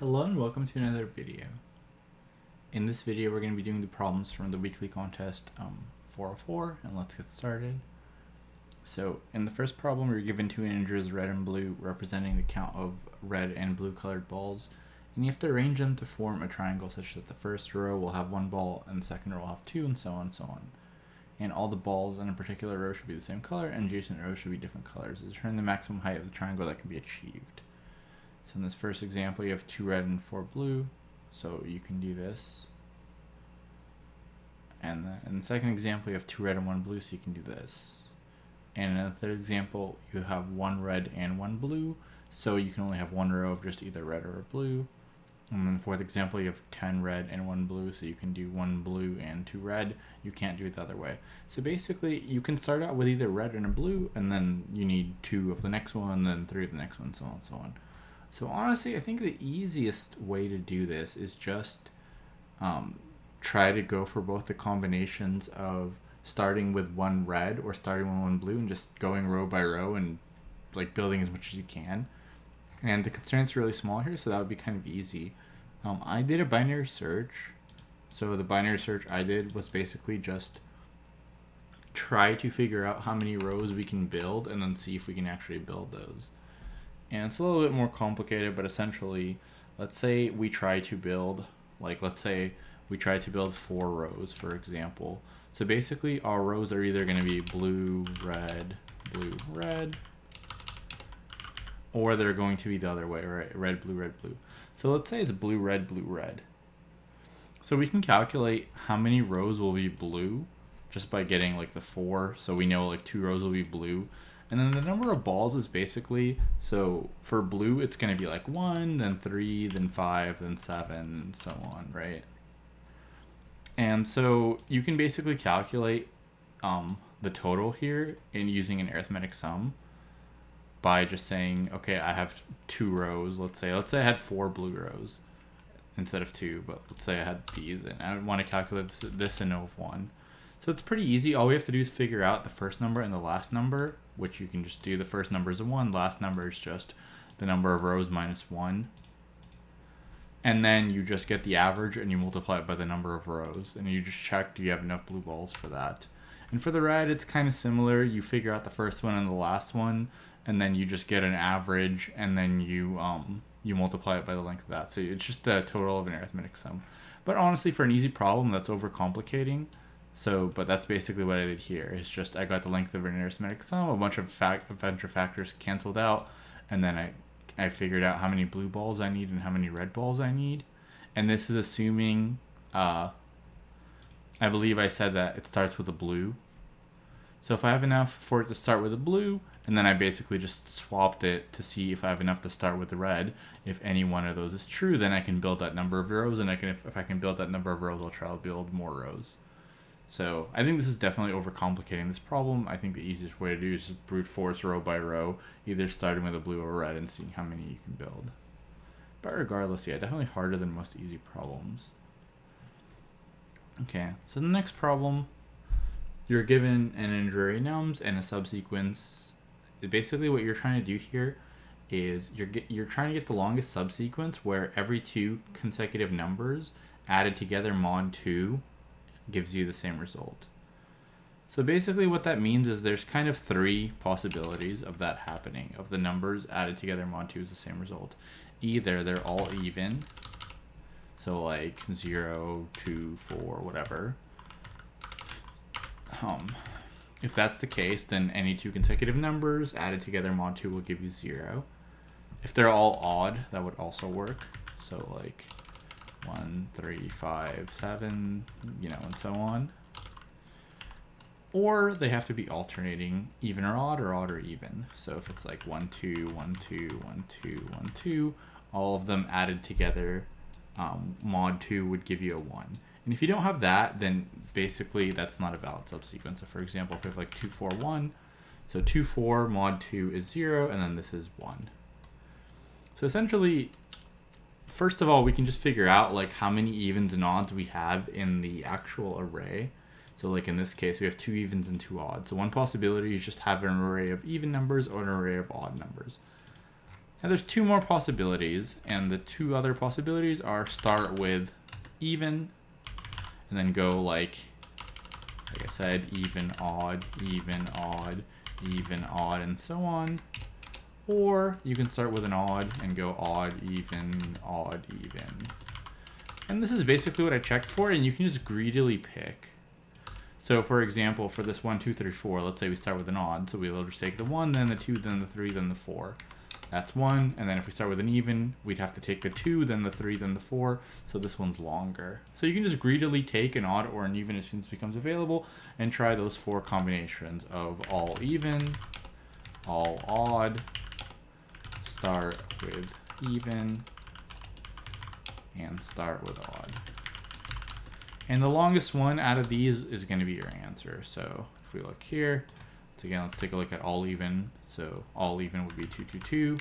Hello and welcome to another video. In this video we're going to be doing the problems from the weekly contest 404, and let's get started. So in the first problem we're given two integers red and blue representing the count of red and blue colored balls, and you have to arrange them to form a triangle such that the first row will have one ball and the second row will have two, and so on and so on. And all the balls in a particular row should be the same color and adjacent rows should be different colors to determine the maximum height of the triangle that can be achieved. So in this first example, you have 2 red and 4 blue, so you can do this. And in the second example, you have 2 red and 1 blue, so you can do this. And in the third example, you have 1 red and 1 blue, so you can only have one row of just either red or blue. And then the fourth example, you have 10 red and 1 blue, so you can do 1 blue and 2 red. You can't do it the other way. So basically, you can start out with either red and a blue, and then you need 2 of the next one, and then 3 of the next one, so on and so on. So honestly, I think the easiest way to do this is just try to go for both the combinations of starting with 1 red or starting with 1 blue and just going row by row and like building as much as you can. And the constraints are really small here, so that would be kind of easy. I did a binary search. So the binary search I did was basically just try to figure out how many rows we can build and then see if we can actually build those. And it's a little bit more complicated, but essentially, let's say we try to build, let's say we try to build 4 rows, for example. So basically, our rows are either going to be blue, red, or they're going to be the other way, right? Red, blue, red, blue. So let's say it's blue, red, blue, red. So we can calculate how many rows will be blue just by getting the 4. So we know 2 rows will be blue. And then the number of balls is basically, so for blue, it's going to be 1, then 3, then 5, then 7, and so on, right? And so you can basically calculate the total here in using an arithmetic sum by just saying, okay, I have 2 rows, let's say I had 4 blue rows instead of 2, but let's say I had these, and I want to calculate this and know of 1. So it's pretty easy. All we have to do is figure out the first number and the last number, which you can just do. The first number is a 1, last number is just the number of rows minus 1. And then you just get the average and you multiply it by the number of rows. And you just check, do you have enough blue balls for that? And for the red, it's kind of similar. You figure out the first one and the last one, and then you just get an average, and then you multiply it by the length of that. So it's just a total of an arithmetic sum. But honestly, for an easy problem, that's overcomplicating. But that's basically what I did here. It's just I got the length of an arithmetic sum, a bunch of factors canceled out, and then I figured out how many blue balls I need and how many red balls I need. And this is assuming, I believe I said that it starts with a blue. So if I have enough for it to start with a blue, and then I basically just swapped it to see if I have enough to start with the red. If any one of those is true, then I can build that number of rows, and if I can build that number of rows, I'll try to build more rows. So I think this is definitely overcomplicating this problem. I think the easiest way to do is just brute force row by row, either starting with a blue or red and seeing how many you can build. But regardless, yeah, definitely harder than most easy problems. Okay, so the next problem, you're given an integer nums and a subsequence. Basically what you're trying to do here is you're trying to get the longest subsequence where every 2 consecutive numbers added together mod 2 gives you the same result. So basically what that means is there's kind of 3 possibilities of that happening, of the numbers added together mod 2 is the same result. Either they're all even, so 0, 2, 4, whatever. If that's the case, then any 2 consecutive numbers added together mod 2 will give you 0. If they're all odd, that would also work. So 1, 3, 5, 7, and so on. Or they have to be alternating even or odd or even. So if it's 1, 2, 1, 2, 1, 2, 1, 2, all of them added together, mod 2 would give you a 1. And if you don't have that, then basically that's not a valid subsequence. So for example, if we have 2, 4, 1, so 2, 4 mod 2 is 0, and then this is 1. So essentially, first of all, we can just figure out how many evens and odds we have in the actual array. So in this case, we have 2 evens and 2 odds. So one possibility is just have an array of even numbers or an array of odd numbers. And there's two more possibilities, and the two other possibilities are start with even, and then go like I said, even, odd, even, odd, even, odd, and so on. Or you can start with an odd and go odd, even, odd, even. And this is basically what I checked for, and you can just greedily pick. So for example, for this 1, 2, 3, 4, let's say we start with an odd, so we'll just take the 1, then the 2, then the 3, then the 4. That's 1, and then if we start with an even, we'd have to take the 2, then the 3, then the 4, so this one's longer. So you can just greedily take an odd or an even as soon as it becomes available, and try those 4 combinations of all even, all odd, start with even, and start with odd. And the longest one out of these is going to be your answer. So if we look here, so again, let's take a look at all even. So all even would be 2, 2, 2.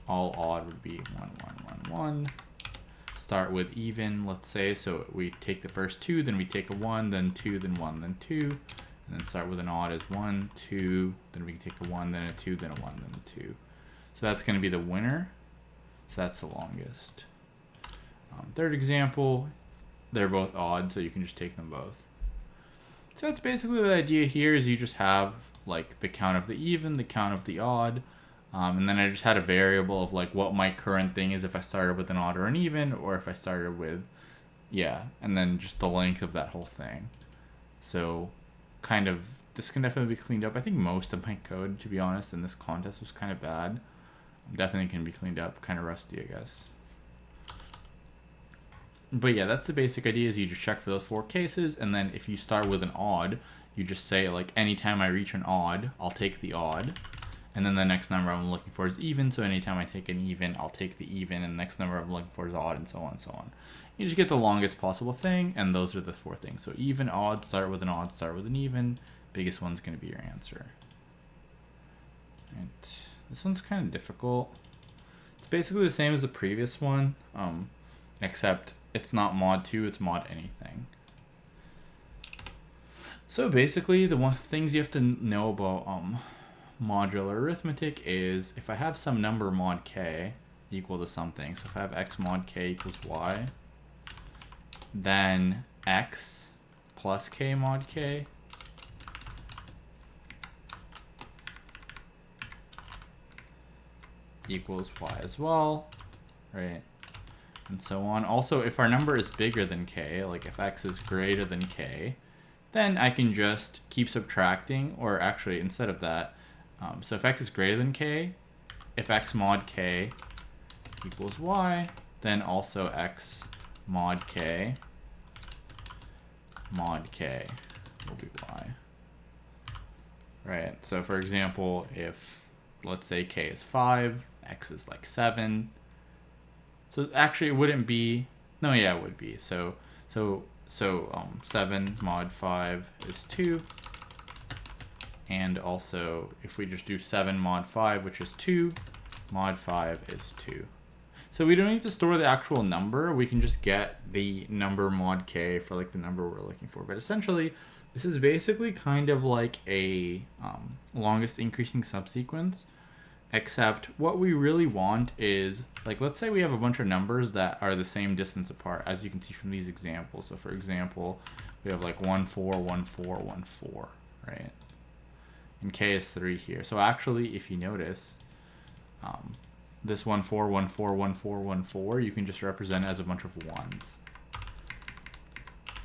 All odd would be 1, 1, 1, 1. Start with even, let's say. So we take the first 2, then we take a 1, then 2, then 1, then 2. And then start with an odd as 1, 2. Then we can take a 1, then a 2, then a 1, then a 2. So that's going to be the winner. So that's the longest. Third example, they're both odd, so you can just take them both. So that's basically the idea here, is you just have like the count of the even, the count of the odd, and then I just had a variable of like what my current thing is if I started with an odd or an even, or if I started with, yeah, and then just the length of that whole thing. So kind of, this can definitely be cleaned up. I think most of my code, to be honest, in this contest was kind of bad. Definitely can be cleaned up, kind of rusty, I guess. But yeah, that's the basic idea, is you just check for those 4 cases, and then if you start with an odd, you just say like, anytime I reach an odd, I'll take the odd, and then the next number I'm looking for is even, so anytime I take an even, I'll take the even, and the next number I'm looking for is odd, and so on and so on. You just get the longest possible thing, and those are the 4 things. So even, odd, start with an odd, start with an even, biggest one's going to be your answer. Right. This one's kind of difficult. It's basically the same as the previous one, except it's not mod 2, it's mod anything. So basically, the things you have to know about modular arithmetic is if I have some number mod k equal to something, so if I have x mod k equals y, then x plus k mod k equals y as well, right? And so on. Also, if our number is bigger than k, like if x is greater than k, then I can just keep subtracting, or actually instead of that, so if x is greater than k, if x mod k equals y, then also x mod k will be y. Right, so for example, if let's say k is 5, x is like 7, so actually it wouldn't be, no, yeah, it would be. So 7 mod 5 is 2. And also, if we just do 7 mod 5, which is 2, mod 5 is 2. So we don't need to store the actual number. We can just get the number mod k for like the number we're looking for. But essentially, this is basically kind of like a longest increasing subsequence. Except what we really want is, like, let's say we have a bunch of numbers that are the same distance apart, as you can see from these examples. So for example, we have like 1, 4, 1, 4, 1, 4, right? And k is 3 here. So actually, if you notice, this 1, 4, 1, 4, 1, 4, 1, 4, you can just represent as a bunch of 1s.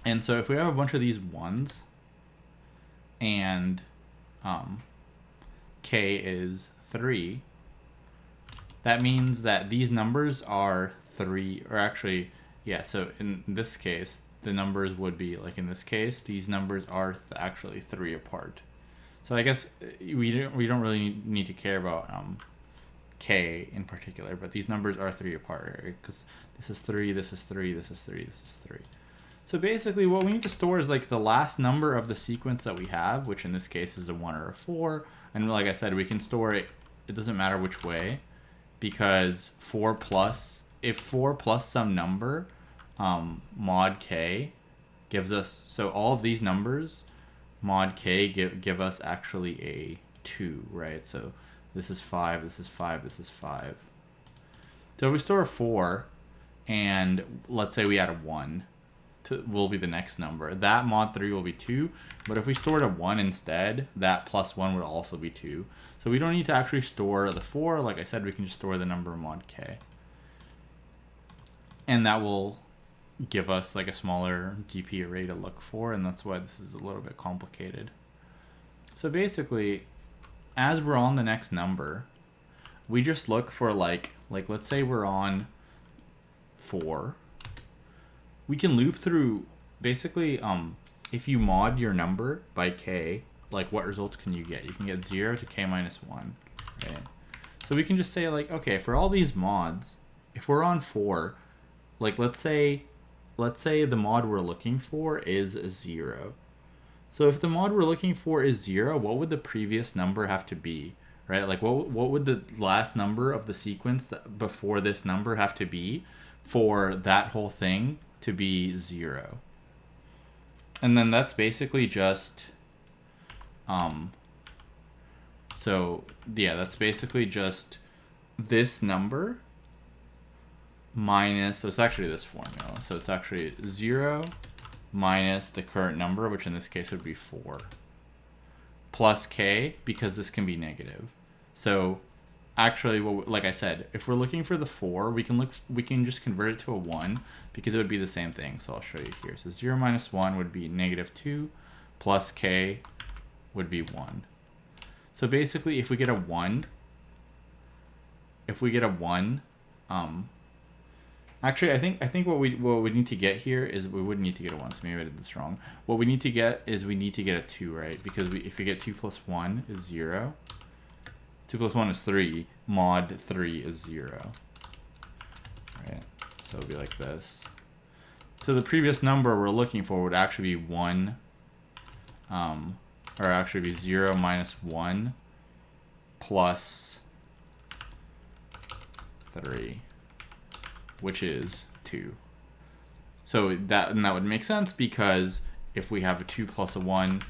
And so if we have a bunch of these 1s, and k is 3, that means that these numbers are 3, or actually, yeah, so in this case, the numbers would be, like in this case, these numbers are actually 3 apart. So I guess we don't really need to care about k in particular, but these numbers are 3 apart, right? Because this is 3, this is 3, this is 3, this is 3. So basically what we need to store is like the last number of the sequence that we have, which in this case is a 1 or a 4. And like I said, we can store it, it doesn't matter which way, because 4 plus, if 4 plus some number, mod k gives us, so all of these numbers, mod k give us actually a 2, right? So this is 5, this is 5, this is 5. So if we store a 4, and let's say we add a 1, will be the next number. That mod 3 will be 2, but if we stored a 1 instead, that plus 1 would also be 2. So we don't need to actually store the 4. Like I said, we can just store the number mod k. And that will give us like a smaller DP array to look for, and that's why this is a little bit complicated. So basically, as we're on the next number, we just look for like let's say we're on 4. We can loop through basically if you mod your number by k, like what results can you get? You can get 0 to k minus 1, right? So we can just say like, okay, for all these mods, if we're on 4, like let's say the mod we're looking for is 0. So if the mod we're looking for is 0, what would the previous number have to be, right? Like what would the last number of the sequence before this number have to be for that whole thing to be 0? And then that's basically just so yeah, that's basically just this number minus, so it's actually this formula. So it's actually 0 minus the current number, which in this case would be 4, plus k, because this can be negative. So actually, like I said, if we're looking for the 4, we can just convert it to a 1, because it would be the same thing. So I'll show you here. So 0 minus 1 would be -2, plus k would be 1. So basically, if we get a 1, actually, I think what we need to get here is we wouldn't need to get a 1, so maybe I did this wrong. What we need to get is we need to get a 2, right? Because if we get 2 plus 1 is 0. 2 plus 1 is 3. Mod 3 is 0. Right? So it'll be like this. So the previous number we're looking for would actually be 1, or actually be 0 minus 1 plus 3, which is 2. So that would make sense, because if we have a 2 plus a 1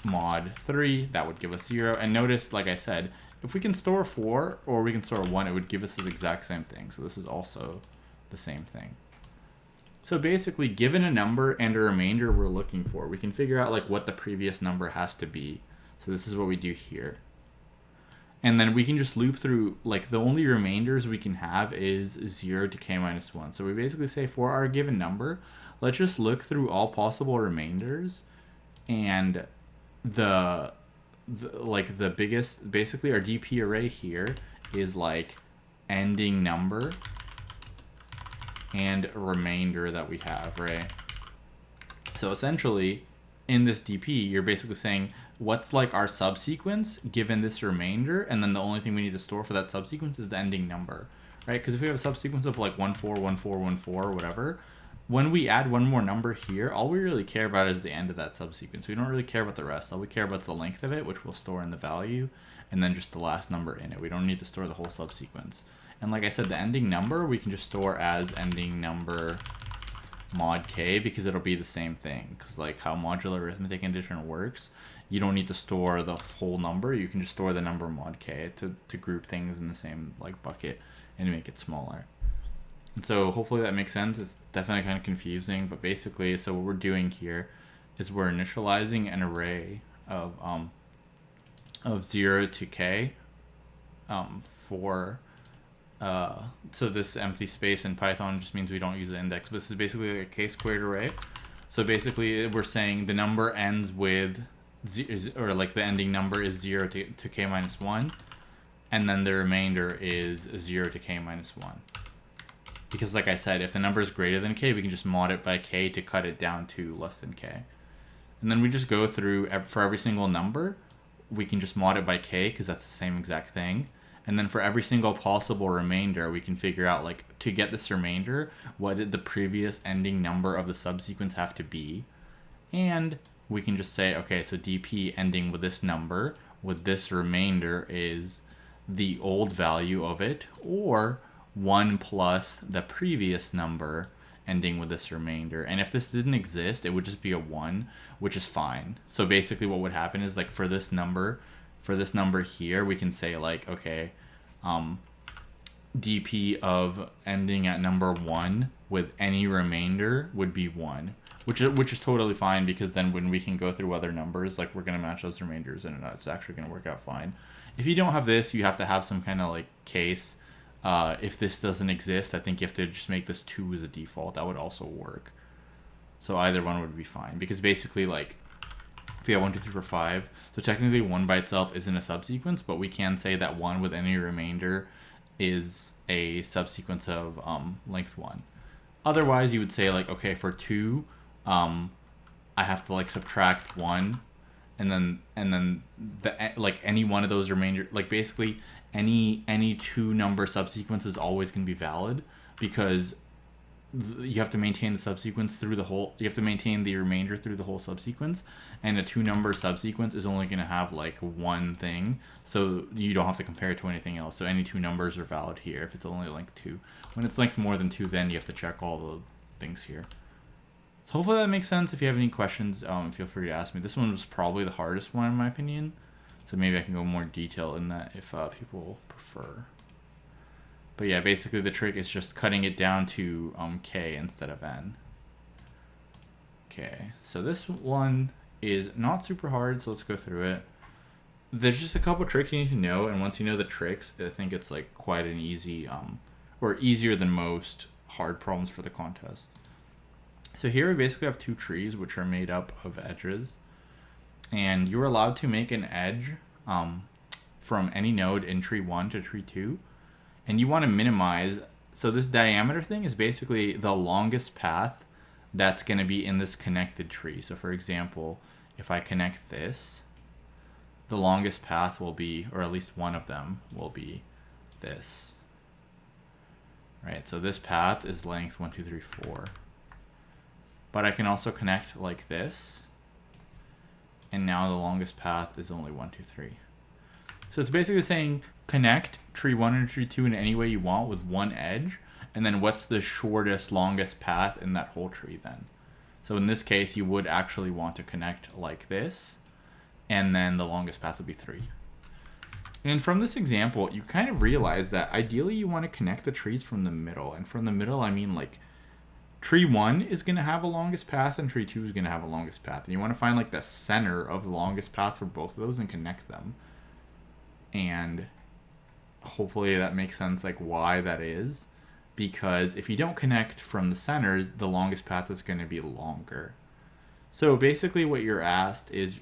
mod 3, that would give us 0. And notice, like I said, if we can store 4 or we can store 1, it would give us the exact same thing. So this is also the same thing. So basically, given a number and a remainder we're looking for, we can figure out like what the previous number has to be. So this is what we do here. And then we can just loop through, like the only remainders we can have is 0 to k minus 1. So we basically say for our given number, let's just look through all possible remainders, and the biggest, basically our DP array here is like ending number and a remainder that we have, right? So essentially, in this DP, you're basically saying what's like our subsequence given this remainder, and then the only thing we need to store for that subsequence is the ending number, right? Because if we have a subsequence of like 1 4 1 4 1 4 or whatever, when we add one more number here, all we really care about is the end of that subsequence. We don't really care about the rest. All we care about is the length of it, which we'll store in the value, and then just the last number in it. We don't need to store the whole subsequence. And like I said, the ending number we can just store as ending number mod k, because it'll be the same thing. Because like how modular arithmetic addition works, you don't need to store the whole number. You can just store the number mod k to group things in the same like bucket and make it smaller. And so hopefully that makes sense. It's definitely kind of confusing, but basically, so what we're doing here is we're initializing an array of 0 to k for so this empty space in Python just means we don't use the index. But this is basically a k-squared array. So basically, we're saying the number ends with or like the ending number is 0 to k minus 1, and then the remainder is 0 to k minus 1. Because like I said, if the number is greater than k, we can just mod it by k to cut it down to less than k. And then we just go through, for every single number, we can just mod it by k, because that's the same exact thing. And then for every single possible remainder, we can figure out, like, to get this remainder, what did the previous ending number of the subsequence have to be? And we can just say, okay, so dp ending with this number, with this remainder, is the old value of it, or 1 plus the previous number ending with this remainder. And if this didn't exist, it would just be a 1, which is fine. So basically what would happen is, like, for this number here, we can say, like, okay, DP of ending at number 1 with any remainder would be 1, which is totally fine, because then when we can go through other numbers, like, we're going to match those remainders and it's actually going to work out fine. If you don't have this, you have to have some kind of like case. If this doesn't exist, I think you have to just make this 2 as a default. That would also work. So either one would be fine, because basically, like, if we have 1, 2, 3, 4, 5, so technically 1 by itself isn't a subsequence, but we can say that 1 with any remainder is a subsequence of length 1. Otherwise, you would say, like, okay, for 2, I have to, like, subtract 1, and then the, like, any one of those remainder, like, basically any 2 number subsequence is always going to be valid, because you have to maintain the subsequence through the whole, you have to maintain the remainder through the whole subsequence, and a 2 number subsequence is only going to have like one thing, so you don't have to compare it to anything else. So any 2 numbers are valid here if it's only length 2. When it's length more than 2, then you have to check all the things here. So hopefully that makes sense. If you have any questions, feel free to ask me. This one was probably the hardest one in my opinion, so maybe I can go more detail in that if people prefer. But yeah, basically the trick is just cutting it down to k instead of n. Okay, so this one is not super hard, so let's go through it. There's just a couple tricks you need to know, and once you know the tricks, I think it's like quite an easy, or easier than most hard problems for the contest. So here we basically have 2 trees which are made up of edges, and you're allowed to make an edge from any node in tree 1 to tree 2. And you want to minimize, so this diameter thing is basically the longest path that's going to be in this connected tree. So for example, if I connect this, the longest path will be, or at least one of them will be this. Right, so this path is length 1, 2, 3, 4. But I can also connect like this, and now the longest path is only 1, 2, 3. So it's basically saying connect tree 1 and tree 2 in any way you want with one edge, and then what's the shortest, longest path in that whole tree then. So in this case, you would actually want to connect like this, and then the longest path would be 3. And from this example, you kind of realize that ideally you want to connect the trees from the middle. And from the middle, I mean like tree 1 is going to have a longest path and tree 2 is going to have a longest path. And you want to find like the center of the longest path for both of those and connect them. And hopefully that makes sense, like why that is. Because if you don't connect from the centers, the longest path is going to be longer. So basically what you're asked is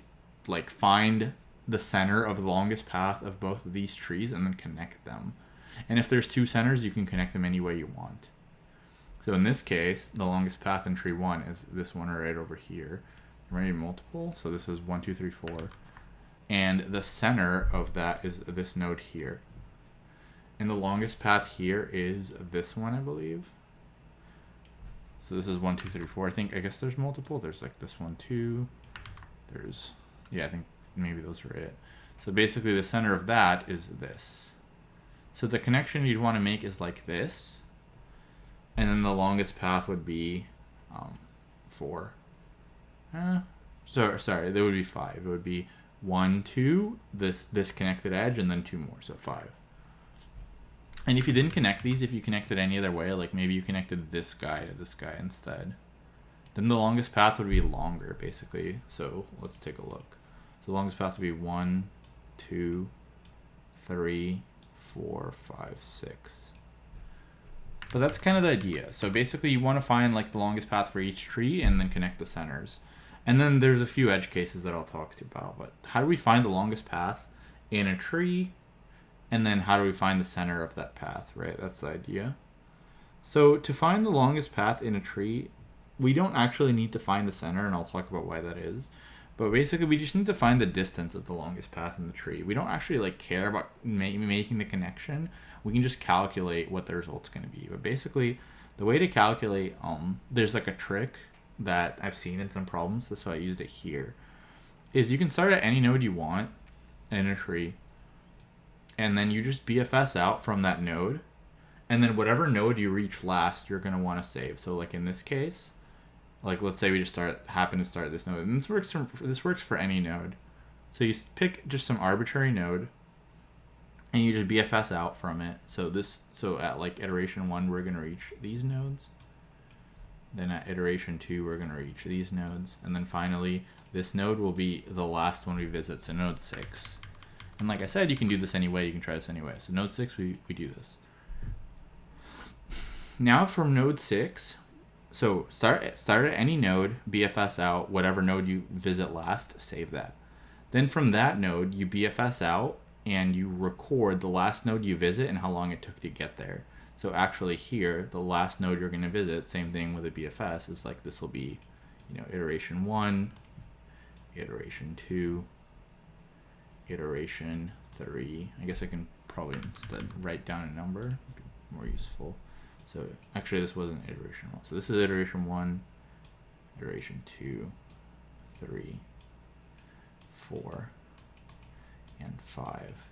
like find the center of the longest path of both of these trees and then connect them. And if there's 2 centers, you can connect them any way you want. So in this case, the longest path in tree 1 is this one right over here. Right, multiple. So this is 1, 2, 3, 4. And the center of that is this node here. And the longest path here is this one, I believe. So this is 1, 2, 3, 4. I guess there's multiple. There's like this one too. There's, yeah, I think maybe those are it. So basically the center of that is this. So the connection you'd want to make is like this. And then the longest path would be 4. Sorry, there would be 5. It would be 1, 2, this connected edge, and then 2 more, so 5. And if you didn't connect these, if you connected any other way, like maybe you connected this guy to this guy instead, then the longest path would be longer, basically. So let's take a look. So the longest path would be 1, 2, 3, 4, 5, 6. But that's kind of the idea. So basically you want to find like the longest path for each tree and then connect the centers. And then there's a few edge cases that I'll talk to you about. But how do we find the longest path in a tree? And then how do we find the center of that path, right? That's the idea. So to find the longest path in a tree, we don't actually need to find the center, and I'll talk about why that is. But basically we just need to find the distance of the longest path in the tree. We don't actually like care about making the connection. We can just calculate what the result's going to be. But basically the way to calculate, there's like a trick that I've seen in some problems, that's why I used it here, is you can start at any node you want in a tree, and then you just BFS out from that node, and then whatever node you reach last, you're going to want to save. So like in this case, like let's say we just happen to start this node, and this works for any node. So you pick just some arbitrary node, and you just BFS out from it. So at like iteration 1, we're going to reach these nodes. Then at iteration 2, we're going to reach these nodes. And then finally, this node will be the last one we visit, so node 6. And like I said, you can do this anyway. You can try this anyway. So node 6, we do this. Now from node 6, so start at any node, BFS out, whatever node you visit last, save that. Then from that node, you BFS out, and you record the last node you visit and how long it took to get there. So actually here, the last node you're going to visit, same thing with a BFS, is like this will be, iteration 1, iteration 2, iteration 3. I guess I can probably instead write down a number, it'd be more useful. So actually this wasn't iteration 1. So this is iteration 1, iteration 2, 3, 4, and 5.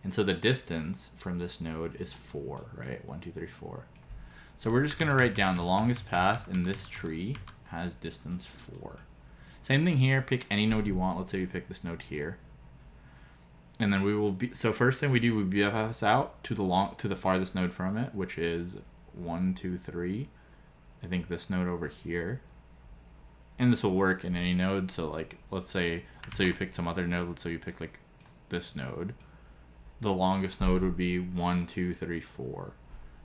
And so the distance from this node is 4, right? 1, 2, 3, 4. So we're just going to write down the longest path in this tree has distance 4. Same thing here, pick any node you want. Let's say we pick this node here. And then we will be, so first thing we do, we BFS out to the farthest node from it, which is 1, 2, 3. I think this node over here. And this will work in any node. So like, let's say we picked some other node. Let's say we pick like this node. The longest node would be 1, 2, 3, 4.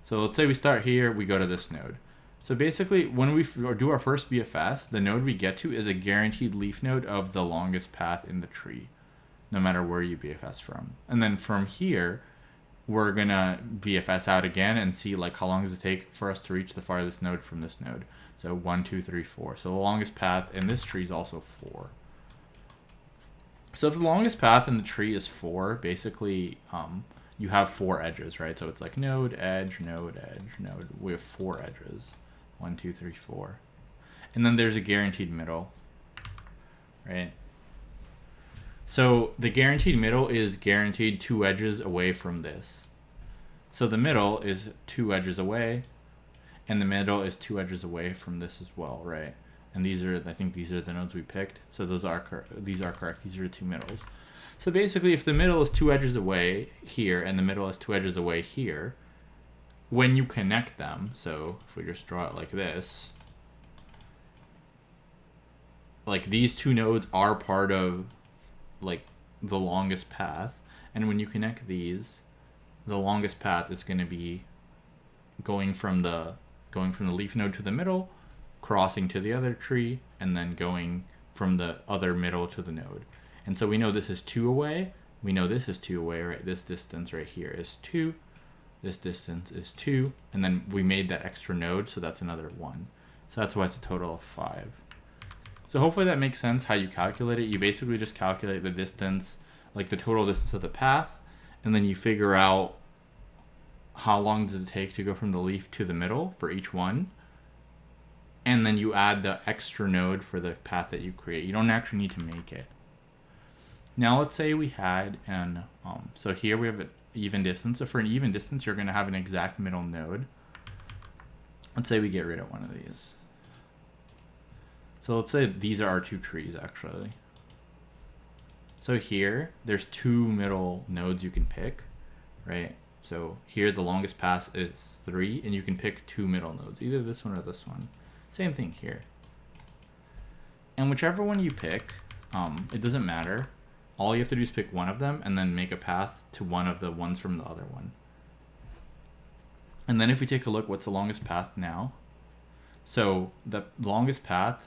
So let's say we start here, we go to this node. So basically, when we do our first BFS, the node we get to is a guaranteed leaf node of the longest path in the tree, no matter where you BFS from. And then from here, we're gonna BFS out again and see like how long does it take for us to reach the farthest node from this node. So 1, 2, 3, 4. So the longest path in this tree is also 4. So if the longest path in the tree is 4, basically you have 4 edges, right? So it's like node, edge, node, edge, node. We have 4 edges. 1, 2, 3, 4. And then there's a guaranteed middle, right? So the guaranteed middle is guaranteed 2 edges away from this. So the middle is 2 edges away, and the middle is 2 edges away from this as well, right? And I think these are the nodes we picked. So these are correct. These are the 2 middles. So basically, if the middle is 2 edges away here, and the middle is 2 edges away here, when you connect them, so if we just draw it like this, like these 2 nodes are part of like the longest path, and when you connect these, the longest path is going to be going from the leaf node to the middle, crossing to the other tree, and then going from the other middle to the node. And so we know this is 2 away. We know this is 2 away, right? This distance right here is 2. This distance is 2. And then we made that extra node, so that's another 1. So that's why it's a total of 5. So hopefully that makes sense how you calculate it. You basically just calculate the distance, like the total distance of the path, and then you figure out how long does it take to go from the leaf to the middle for each one. And then you add the extra node for the path that you create. You don't actually need to make it. Now let's say we had so here we have an even distance. So for an even distance, you're going to have an exact middle node. Let's say we get rid of one of these. So let's say these are our 2 trees actually. So here, there's 2 middle nodes you can pick, right? So here the longest path is 3, and you can pick 2 middle nodes, either this one or this one. Same thing here. And whichever one you pick, it doesn't matter. All you have to do is pick one of them and then make a path to one of the ones from the other one. And then if we take a look, what's the longest path now? So the longest path,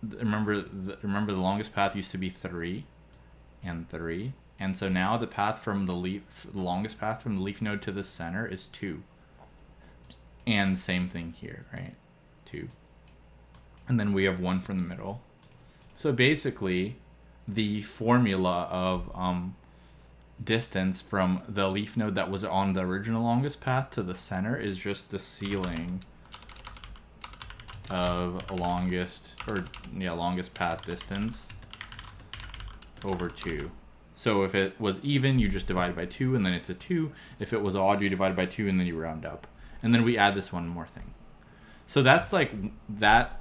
remember the longest path used to be 3 and 3. And so now the path from the longest path from the leaf node to the center is 2. And same thing here, right? 2. And then we have 1 from the middle. So basically, the formula of distance from the leaf node that was on the original longest path to the center is just the ceiling of longest path distance over 2. So if it was even, you just divide by 2 and then it's a 2. If it was odd, you divide by 2 and then you round up. And then we add this one more thing. So that's like that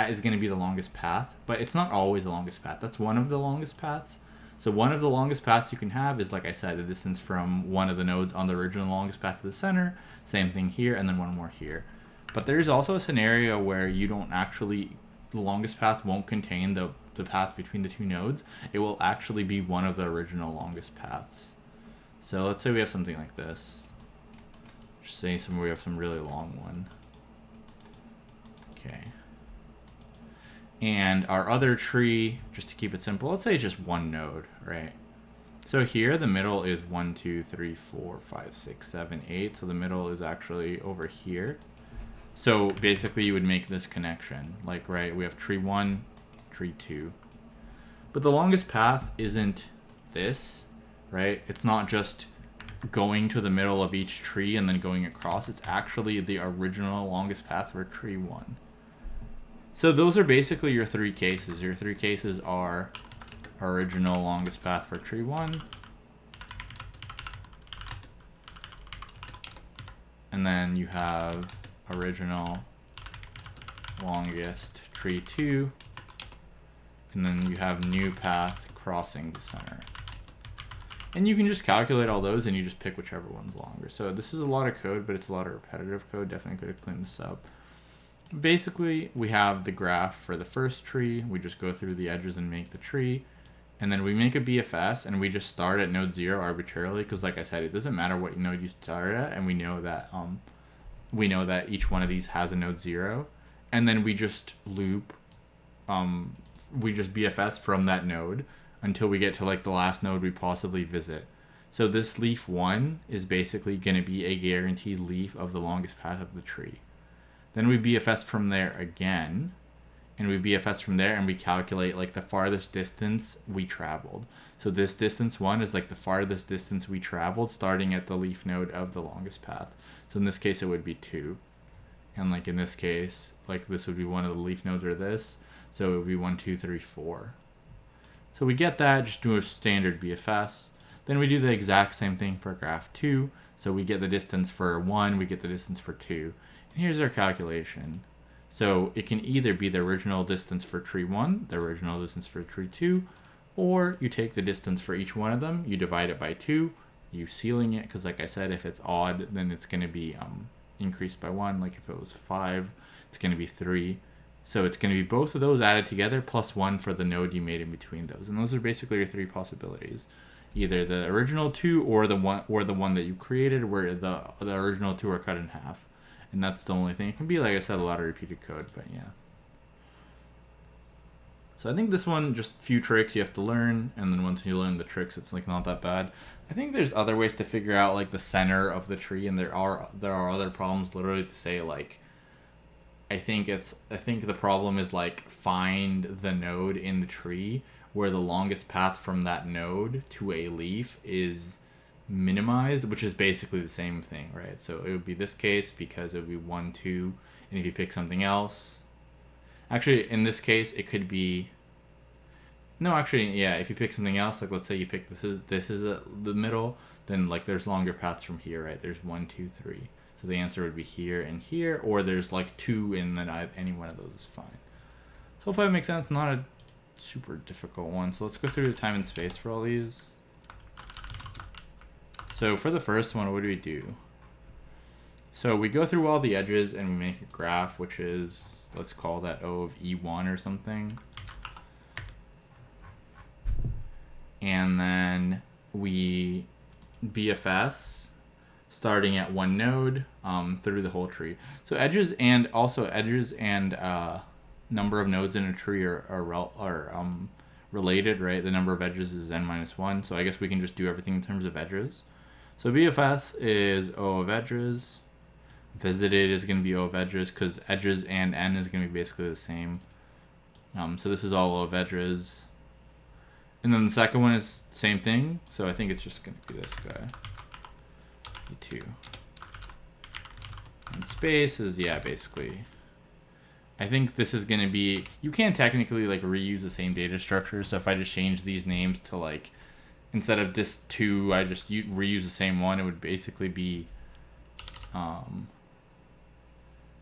is going to be the longest path, but it's not always the longest path. That's one of the longest paths. So one of the longest paths you can have is, like I said, the distance from one of the nodes on the original longest path to the center. Same thing here, and then one more here. But there's also a scenario where you don't actually, the longest path won't contain the path between the two nodes. It will actually be one of the original longest paths. So let's say we have something like this. Just say we have some really long one. Okay. And our other tree, just to keep it simple, let's say it's just one node, right? So here the middle is 1, 2, 3, 4, 5, 6, 7, 8. So the middle is actually over here. So basically you would make this connection. Like, right, we have tree 1, tree 2. But the longest path isn't this, right? It's not just going to the middle of each tree and then going across. It's actually the original longest path for tree 1. So those are basically your three cases. Your three cases are original longest path for tree 1. And then you have original longest tree 2. And then you have new path crossing the center. And you can just calculate all those and you just pick whichever one's longer. So this is a lot of code, but it's a lot of repetitive code. Definitely could have cleaned this up. Basically, we have the graph for the first tree. We just go through the edges and make the tree. And then we make a BFS and we just start at node 0 arbitrarily. Because like I said, it doesn't matter what node you start at. And we know that each one of these has a node 0. And then we just loop, we just BFS from that node until we get to like the last node we possibly visit. So this leaf 1 is basically going to be a guaranteed leaf of the longest path of the tree. Then we BFS from there again, and we BFS from there and we calculate like the farthest distance we traveled. So this distance 1 is like the farthest distance we traveled starting at the leaf node of the longest path. So in this case it would be 2. And like in this case, like this would be one of the leaf nodes or this. So it would be 1, 2, 3, 4. So we get that, just do a standard BFS. Then we do the exact same thing for graph 2. So we get the distance for 1, we get the distance for 2. And here's our calculation. So it can either be the original distance for tree 1, the original distance for tree 2, or you take the distance for each one of them, you divide it by 2, you ceiling it, because like I said, if it's odd, then it's going to be increased by 1. Like if it was 5, it's going to be 3. So it's going to be both of those added together plus 1 for the node you made in between those. And those are basically your three possibilities. Either the original 2 or the one that you created where the original 2 are cut in half. And that's the only thing. It can be, like I said, a lot of repeated code, but yeah. So I think this one, just a few tricks you have to learn, and then once you learn the tricks, it's like not that bad. I think there's other ways to figure out like the center of the tree, and there are other problems literally to say like, I think the problem is like find the node in the tree where the longest path from that node to a leaf is minimized, which is basically the same thing, right? So it would be this case because it would be 1, 2, and if you pick something else, actually in this case it could be, no, actually, yeah, if you pick something else, like let's say you pick this is the middle, then like there's longer paths from here, right? There's 1, 2, 3. So the answer would be here and here, or there's like 2 and then any one of those is fine. So hopefully that makes sense. Not a super difficult one. So let's go through the time and space for all these. So for the first one, what do we do? So we go through all the edges and we make a graph, which is, let's call that O of E1 or something. And then we BFS starting at one node through the whole tree. So edges and number of nodes in a tree are related, right? The number of edges is n-1, so I guess we can just do everything in terms of edges. So BFS is O of edges. Visited is going to be O of edges because edges and n is going to be basically the same. So this is all O of edges. And then the second one is same thing. So I think it's just going to be this guy. E2. And space is, yeah, basically. I think this is going to be, you can technically like reuse the same data structure. So if I just change these names to like, instead of this 2, I just reuse the same one, it would basically be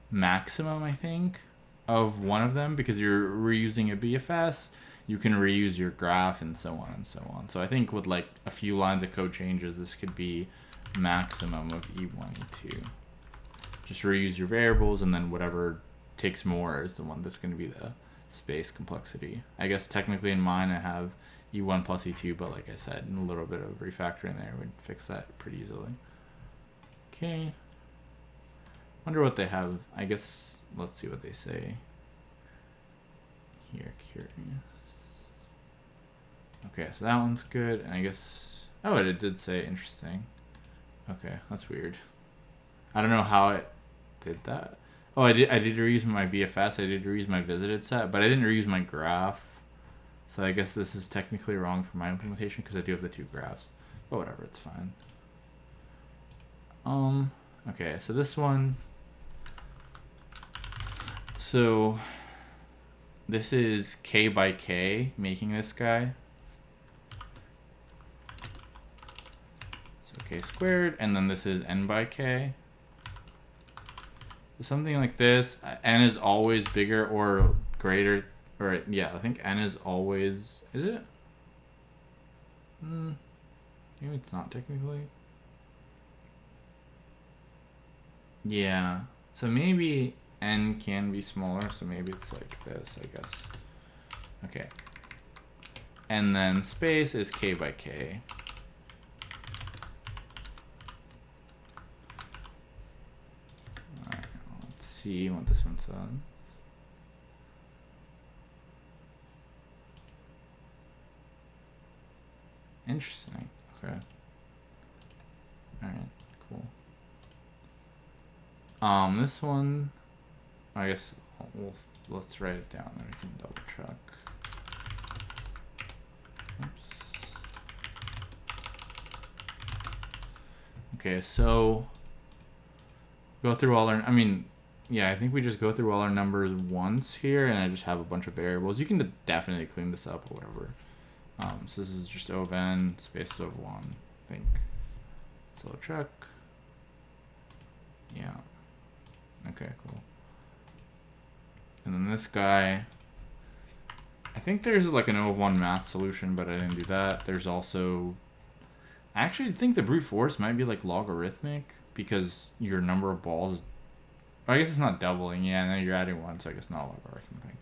maximum, I think, of one of them because you're reusing a BFS. you can reuse your graph and so on and so on. So I think with like a few lines of code changes, this could be maximum of E1, E2. Just reuse your variables, and then whatever takes more is the one that's going to be the space complexity. I guess technically in mine I have E1 plus E2, but like I said, a little bit of refactoring there would fix that pretty easily. Okay. Wonder what they have. I guess let's see what they say here. Curious. Okay, so that one's good, and I guess it did say interesting. Okay, that's weird. I don't know how it did that. Oh, I did reuse my BFS. I did reuse my visited set, but I didn't reuse my graph. So I guess this is technically wrong for my implementation because I do have the two graphs. But whatever, it's fine. Okay, so this one. So this is K by K making this guy. So K squared, and then this is N by K. So something like this, N is always bigger or greater, or yeah, I think N is always, is it? Maybe it's not technically. Yeah, so maybe N can be smaller, so maybe it's like this, I guess. Okay. And then space is K by K. Alright, let's see what this one says. Interesting. Okay. Alright, cool. This one, I guess let's write it down and we can double check. Oops. Okay, so go through all our, I think we just go through all our numbers once here, and I just have a bunch of variables. You can definitely clean this up or whatever. So this is just O of n space of 1, I think. So check. Yeah. Okay, cool. And then this guy, I think there's like an O of 1 math solution, but I didn't do that. There's also, I actually think the brute force might be like logarithmic because your number of balls, I guess it's not doubling. Yeah, and then you're adding 1, so I guess not logarithmic.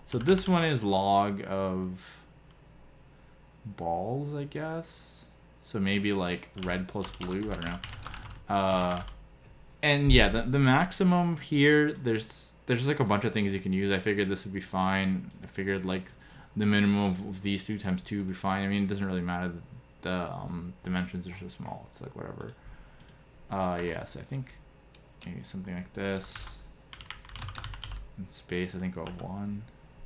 So this one is log of balls, I guess. So maybe like red plus blue, I don't know. And yeah, the maximum here, there's like a bunch of things you can use. I figured this would be fine. I figured like the minimum of these 2 times 2 would be fine. I mean, it doesn't really matter. The dimensions are so small. It's like whatever. Yeah, so I think maybe something like this. In space, I think of 1.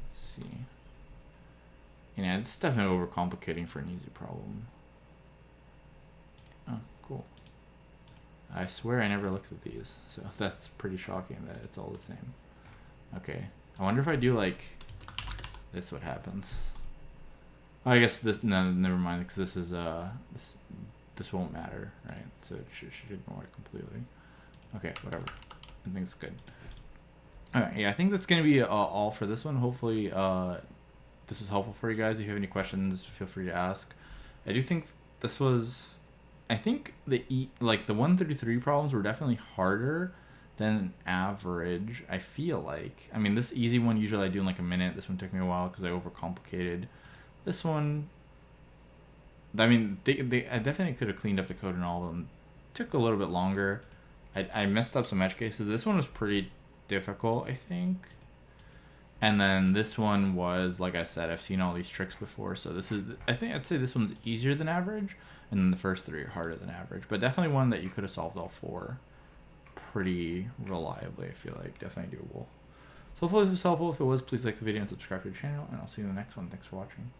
Let's see. Yeah, it's definitely overcomplicating for an easy problem. Oh, cool. I swear I never looked at these, so that's pretty shocking that it's all the same. Okay, I wonder if I do like this, what happens? Oh, I guess this, no, never mind, because this is this won't matter, right? So it should ignore it completely. Okay, whatever. I think it's good. All right, yeah, I think that's gonna be all for this one. Hopefully, this was helpful for you guys. If you have any questions, feel free to ask. I do think this was, I think the 133 problems were definitely harder than average, I feel like. I mean, this easy one usually I do in like a minute. This one took me a while because I overcomplicated. This one, I mean, I definitely could have cleaned up the code and all of them. Took a little bit longer. I messed up some edge cases. This one was pretty difficult, I think. And then this one was, like I said, I've seen all these tricks before. So this is, I think I'd say this one's easier than average. And then the first 3 are harder than average. But definitely one that you could have solved all 4 pretty reliably, I feel like. Definitely doable. So hopefully this was helpful. If it was, please like the video and subscribe to the channel. And I'll see you in the next one. Thanks for watching.